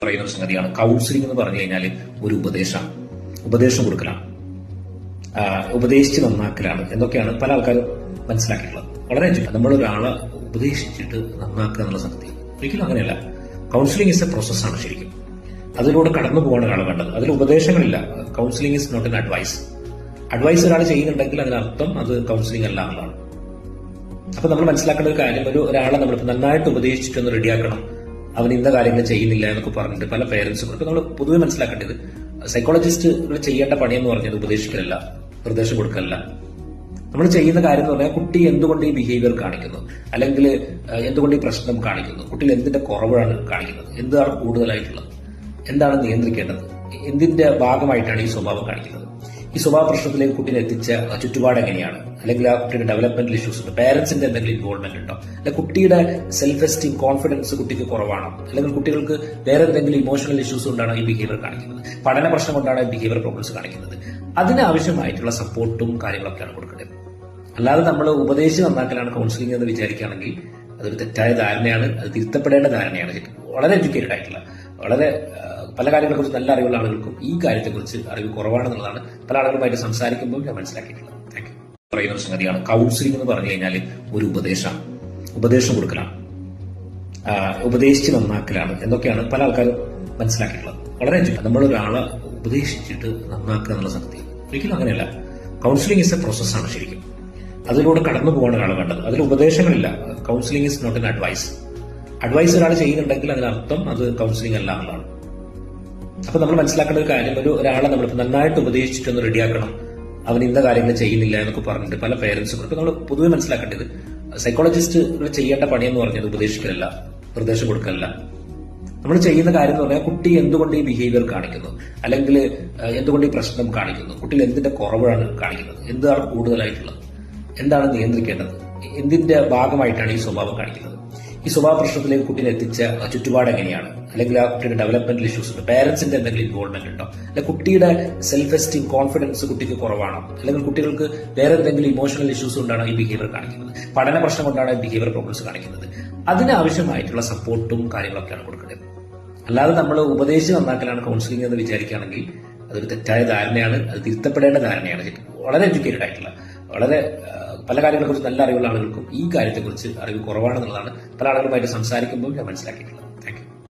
പറയുന്ന ഒരു സംഗതിയാണ് കൗൺസിലിംഗ് എന്ന് പറഞ്ഞു കഴിഞ്ഞാൽ ഒരു ഉപദേശം കൊടുക്കലാണ്, ഉപദേശിച്ച് നന്നാക്കലാണ് എന്നൊക്കെയാണ് പല ആൾക്കാരും മനസ്സിലാക്കിയിട്ടുള്ളത്. വളരെ നമ്മൾ ഒരാളെ ഉപദേശിച്ചിട്ട് നന്നാക്കുക എന്നുള്ള സംഗതി ഒരിക്കലും അങ്ങനെയല്ല. കൗൺസിലിംഗ് ഇസ് എ പ്രോസസ്സാണ് ശരിക്കും. അതിലൂടെ കടന്നു പോകാൻ ഒരാൾ വേണ്ടത്. അതിൽ ഉപദേശങ്ങളില്ല. Counselling is not an advice. Advice ഒരാൾ ചെയ്യുന്നുണ്ടെങ്കിൽ അതിനർത്ഥം അത് കൗൺസിലിംഗ് അല്ല എന്നുള്ളതാണ്. അപ്പൊ നമ്മൾ മനസ്സിലാക്കേണ്ട ഒരു കാര്യം, ഒരാളെ നമ്മൾ നന്നായിട്ട് ഉപദേശിച്ചിട്ടൊന്ന് റെഡിയാക്കണം, അവൻ ഇന്ന കാര്യങ്ങൾ ചെയ്യുന്നില്ല എന്നൊക്കെ പറഞ്ഞിട്ട് പല പേരൻസും. ഇപ്പൊ നമ്മൾ പൊതുവെ മനസ്സിലാക്കേണ്ടത്, സൈക്കോളജിസ്റ്റുകൾ ചെയ്യേണ്ട പണിയെന്ന് പറഞ്ഞത് ഉപദേശിക്കലല്ല, നിർദ്ദേശം കൊടുക്കലല്ല. നമ്മൾ ചെയ്യുന്ന കാര്യം എന്ന് പറഞ്ഞാൽ കുട്ടി എന്തുകൊണ്ട് ഈ ബിഹേവിയർ കാണിക്കുന്നു, അല്ലെങ്കിൽ എന്തുകൊണ്ട് ഈ പ്രശ്നം കാണിക്കുന്നു, കുട്ടിയിൽ എന്തിന്റെ കുറവാണ് കാണിക്കുന്നത്, എന്താണ് കൂടുതലായിട്ടുള്ളത്, എന്താണ് നിയന്ത്രിക്കേണ്ടത്, എന്തിന്റെ ഭാഗമായിട്ടാണ് ഈ സ്വഭാവം കാണിക്കുന്നത്, ഈ സ്വഭാവ പ്രശ്നത്തിലേക്ക് കുട്ടീനെ എത്തിച്ച ചുറ്റുപാട് എങ്ങനെയാണ്, അല്ലെങ്കിൽ ആ കുട്ടിയുടെ ഡെവലപ്മെന്റൽ ഇഷ്യൂസ് ഉണ്ട്, പേരൻസിന്റെ എന്തെങ്കിലും ഇൻവോൾവ്മെന്റ് ഉണ്ടോ, അല്ലെങ്കിൽ കുട്ടിയുടെ സെൽഫ് എസ്റ്റീം കോൺഫിഡൻസ് കുട്ടിക്ക് കുറവാണോ, അല്ലെങ്കിൽ കുട്ടികൾക്ക് വേറെ എന്തെങ്കിലും ഇമോഷണൽ ഇഷ്യൂസ് കൊണ്ടാണ് ഈ ബിഹേവിയർ കാണിക്കുന്നത്, പഠന പ്രശ്നം കൊണ്ടാണ് ബിഹേവിയർ പ്രോബ്ലംസ് കാണിക്കുന്നത്. അതിനാവശ്യമായിട്ടുള്ള സപ്പോർട്ടും കാര്യങ്ങളൊക്കെയാണ് കൊടുക്കേണ്ടത്. അല്ലാതെ നമ്മൾ ഉപദേശിച്ച് നന്നാക്കലാണ് കൗൺസിലിംഗ് എന്ന് വിചാരിക്കുകയാണെങ്കിൽ അതൊരു തെറ്റായ ധാരണയാണ്. അത് തിരുത്തപ്പെടേണ്ട ധാരണയാണ്. വളരെ എഡ്യൂക്കേറ്റഡ് ആയിട്ടുള്ള, വളരെ പല കാര്യങ്ങളെക്കുറിച്ച് നല്ല അറിവുള്ള ആളുകൾക്കും ഈ കാര്യത്തെക്കുറിച്ച് അറിവ് കുറവാണെന്നുള്ളതാണ് പല ആളുകളുമായിട്ട് സംസാരിക്കുമ്പോൾ ഞാൻ മനസ്സിലാക്കിയിട്ടുള്ളത്. Thank you. പറയുന്ന ഒരു സംഗതിയാണ് കൗൺസിലിംഗ് എന്ന് പറഞ്ഞു കഴിഞ്ഞാൽ ഒരു ഉപദേശം കൊടുക്കലാണ്, ഉപദേശിച്ച് നന്നാക്കലാണ് എന്നൊക്കെയാണ് പല ആൾക്കാരും മനസ്സിലാക്കിയിട്ടുള്ളത്. വളരെ നമ്മൾ ഒരാളെ ഉപദേശിച്ചിട്ട് നന്നാക്കുക എന്നുള്ള സംഗതി ഒരിക്കലും അങ്ങനെയല്ല. കൗൺസിലിംഗ് ഇസ് എ പ്രോസസ്സാണ് ശരിക്കും. അതിലൂടെ കടന്നു പോകാൻ ഒരാൾ വേണ്ടത്. അതിൽ ഉപദേശങ്ങളില്ല. Counselling is not an advice. Advice ഒരാൾ ചെയ്യുന്നുണ്ടെങ്കിൽ അതിനർത്ഥം അത് കൗൺസിലിംഗ് അല്ല എന്നുള്ളതാണ്. അപ്പൊ നമ്മൾ മനസ്സിലാക്കേണ്ട ഒരു കാര്യം, ഒരാളെ നമ്മൾ നന്നായിട്ട് ഉപദേശിച്ചിട്ടൊന്ന് റെഡിയാക്കണം, അവൻ ഇന്ന കാര്യങ്ങൾ ചെയ്യുന്നില്ല എന്നൊക്കെ പറഞ്ഞിട്ട് പല പേരൻസും. ഇപ്പൊ നമ്മൾ പൊതുവെ മനസ്സിലാക്കേണ്ടത്, സൈക്കോളജിസ്റ്റുകൾ ചെയ്യേണ്ട പണിയെന്ന് പറഞ്ഞത് ഉപദേശിക്കലല്ല, നിർദ്ദേശം കൊടുക്കലല്ല. നമ്മൾ ചെയ്യുന്ന കാര്യം എന്ന് പറഞ്ഞാൽ കുട്ടി എന്തുകൊണ്ട് ഈ ബിഹേവിയർ കാണിക്കുന്നു, അല്ലെങ്കിൽ എന്തുകൊണ്ട് ഈ പ്രശ്നം കാണിക്കുന്നു, കുട്ടിയിൽ എന്തിന്റെ കുറവാണ് കാണിക്കുന്നത്, എന്താണ് കൂടുതലായിട്ടുള്ളത്, എന്താണ് നിയന്ത്രിക്കേണ്ടത്, എന്തിന്റെ ഭാഗമായിട്ടാണ് ഈ സ്വഭാവം കാണിക്കുന്നത്, ഈ സ്വഭാവ പ്രശ്നത്തിലേക്ക് കുട്ടീനെ എത്തിച്ച ചുറ്റുപാട് എങ്ങനെയാണ്, അല്ലെങ്കിൽ ആ കുട്ടിയുടെ ഡെവലപ്മെന്റൽ ഇഷ്യൂസ് ഉണ്ട്, പേരൻസിന്റെ എന്തെങ്കിലും ഇൻവോൾവ്മെന്റ് ഉണ്ടോ, അല്ലെങ്കിൽ കുട്ടിയുടെ സെൽഫ് എസ്റ്റീം കോൺഫിഡൻസ് കുട്ടിക്ക് കുറവാണോ, അല്ലെങ്കിൽ കുട്ടികൾക്ക് വേറെ എന്തെങ്കിലും ഇമോഷണൽ ഇഷ്യൂസ് കൊണ്ടാണ് ഈ ബിഹേവിയർ കാണിക്കുന്നത്, പഠന പ്രശ്നം കൊണ്ടാണ് ബിഹേവിയർ പ്രോബ്ലംസ് കാണിക്കുന്നത്. അതിനാവശ്യമായിട്ടുള്ള സപ്പോർട്ടും കാര്യങ്ങളൊക്കെയാണ് കൊടുക്കേണ്ടത്. അല്ലാതെ നമ്മൾ ഉപദേശിച്ച് നന്നാക്കലാണ് കൗൺസിലിംഗ് എന്ന് വിചാരിക്കുകയാണെങ്കിൽ അതൊരു തെറ്റായ ധാരണയാണ്. അത് തിരുത്തപ്പെടേണ്ട ധാരണയാണ്. വളരെ എഡ്യൂക്കേറ്റഡ് ആയിട്ടുള്ള, വളരെ പല കാര്യങ്ങളെക്കുറിച്ച് നല്ല അറിവുള്ള ആളുകൾക്കും ഈ കാര്യത്തെക്കുറിച്ച് അറിവ് കുറവാണെന്നുള്ളതാണ് പല ആളുകളുമായിട്ട് സംസാരിക്കുമ്പോൾ ഞാൻ മനസ്സിലാക്കിയിട്ടുള്ളത്.